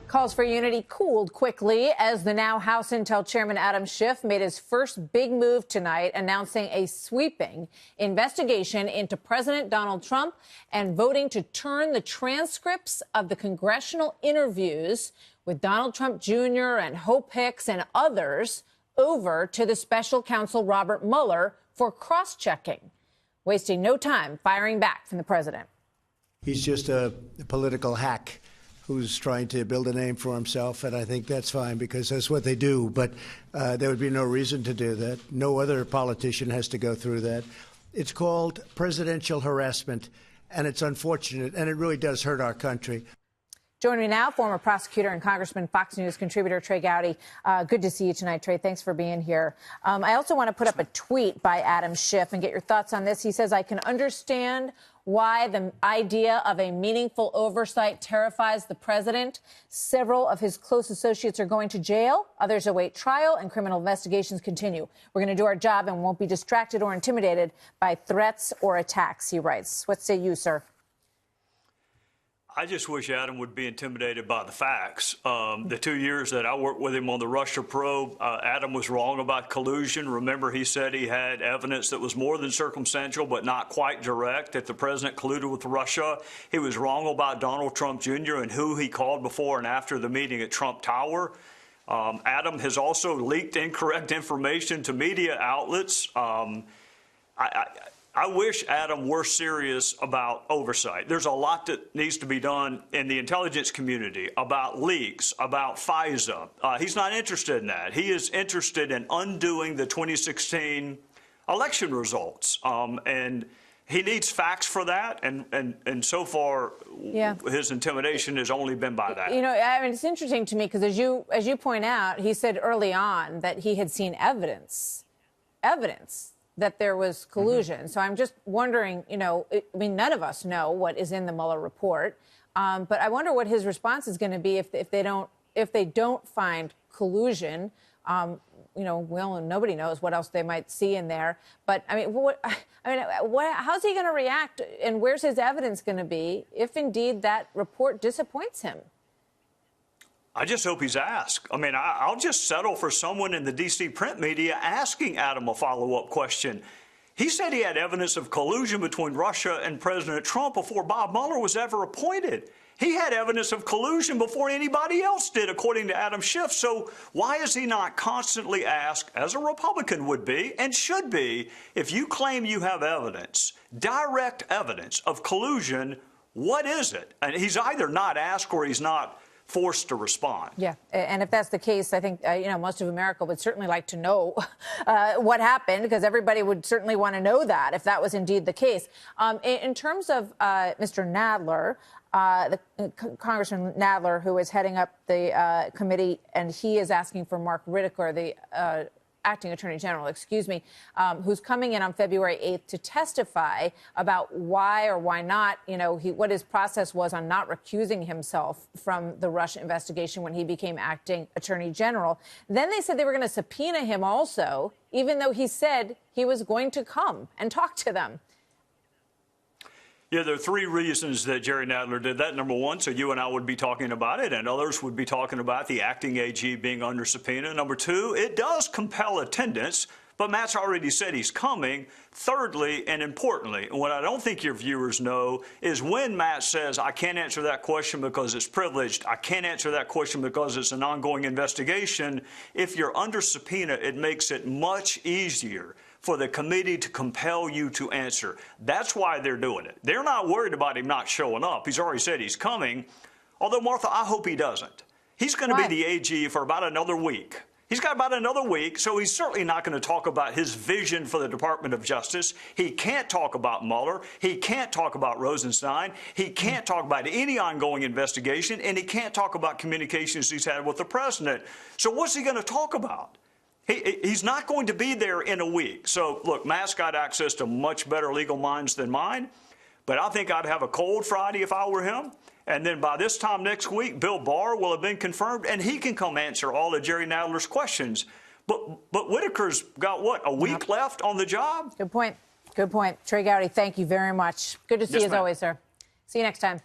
Calls for unity cooled quickly as the now House Intel Chairman Adam Schiff made his first big move tonight, announcing a sweeping investigation into President Donald Trump and voting to turn the transcripts of the congressional interviews with Donald Trump Jr. and Hope Hicks and others over to the special counsel Robert Mueller for cross-checking, wasting no time firing back from the president. He's just a political hack who's trying to build a name for himself, and I think that's fine because that's what they do. But there would be no reason to do that. No other politician has to go through that. It's called presidential harassment, and it's unfortunate, and it really does hurt our country. Joining me now, former prosecutor and Congressman, Fox News contributor Trey Gowdy. Good to see you tonight, Trey. Thanks for being here. I also want to put up a tweet by Adam Schiff and get your thoughts on this. He says, I can understand why the idea of a meaningful oversight terrifies the president. Several of his close associates are going to jail. Others await trial, and criminal investigations continue. We're going to do our job and won't be distracted or intimidated by threats or attacks, he writes. What say you, sir? I just wish Adam would be intimidated by the facts. The 2 years that I worked with him on the Russia probe, Adam was wrong about collusion. Remember, he said he had evidence that was more than circumstantial but not quite direct, that the president colluded with Russia. He was wrong about Donald Trump Jr. and who he called before and after the meeting at Trump Tower. Adam has also leaked incorrect information to media outlets. I wish Adam were serious about oversight. There's a lot that needs to be done in the intelligence community about leaks, about FISA. He's not interested in that. He is interested in undoing the 2016 election results. And he needs facts for that. And so far, his intimidation has only been by that. You know, I mean, it's interesting to me because as you point out, he said early on that he had seen evidence that there was collusion. So I'm just wondering, you know, I mean, none of us know what is in the Mueller report, but I wonder what his response is going to be if they don't find collusion. You know, well, nobody knows what else they might see in there. But I mean, how's he going to react, and where's his evidence going to be if indeed that report disappoints him? I just hope he's asked. I mean, I'll just settle for someone in the D.C. print media asking Adam a follow-up question. He said he had evidence of collusion between Russia and President Trump before Bob Mueller was ever appointed. He had evidence of collusion before anybody else did, according to Adam Schiff. So why is he not constantly asked, as a Republican would be and should be, if you claim you have evidence, direct evidence of collusion, what is it? And he's either not asked or he's not forced to respond. Yeah, and if that's the case, I think, you know, most of America would certainly like to know what happened, because everybody would certainly want to know that if that was indeed the case. In terms of Mr. Nadler, Congressman Nadler, who is heading up the committee, and he is asking for Mark Whitaker, the acting attorney general, who's coming in on February 8th to testify about why or why not, you know, what his process was on not recusing himself from the Russia investigation when he became acting attorney general. Then they said they were going to subpoena him also, even though he said he was going to come and talk to them. Yeah, there are three reasons that Jerry Nadler did that. Number one, so you and I would be talking about it, and others would be talking about the acting AG being under subpoena. Number two, it does compel attendance, but Matt's already said he's coming. Thirdly, and importantly, and what I don't think your viewers know is when Matt says, I can't answer that question because it's privileged, I can't answer that question because it's an ongoing investigation, if you're under subpoena, it makes it much easier for the committee to compel you to answer. That's why they're doing it. They're not worried about him not showing up. He's already said he's coming. Although, Martha, I hope he doesn't. He's going to be the AG for about another week. He's got about another week, so he's certainly not going to talk about his vision for the Department of Justice. He can't talk about Mueller. He can't talk about Rosenstein. He can't talk about any ongoing investigation, and he can't talk about communications he's had with the president. So what's he going to talk about? He's not going to be there in a week. So, look, Matt's got access to much better legal minds than mine, but I think I'd have a cold Friday if I were him. And then by this time next week, Bill Barr will have been confirmed, and he can come answer all of Jerry Nadler's questions. But Whitaker's got, what, a week left on the job? Good point. Good point. Trey Gowdy, thank you very much. Good to see you as always, sir. See you next time.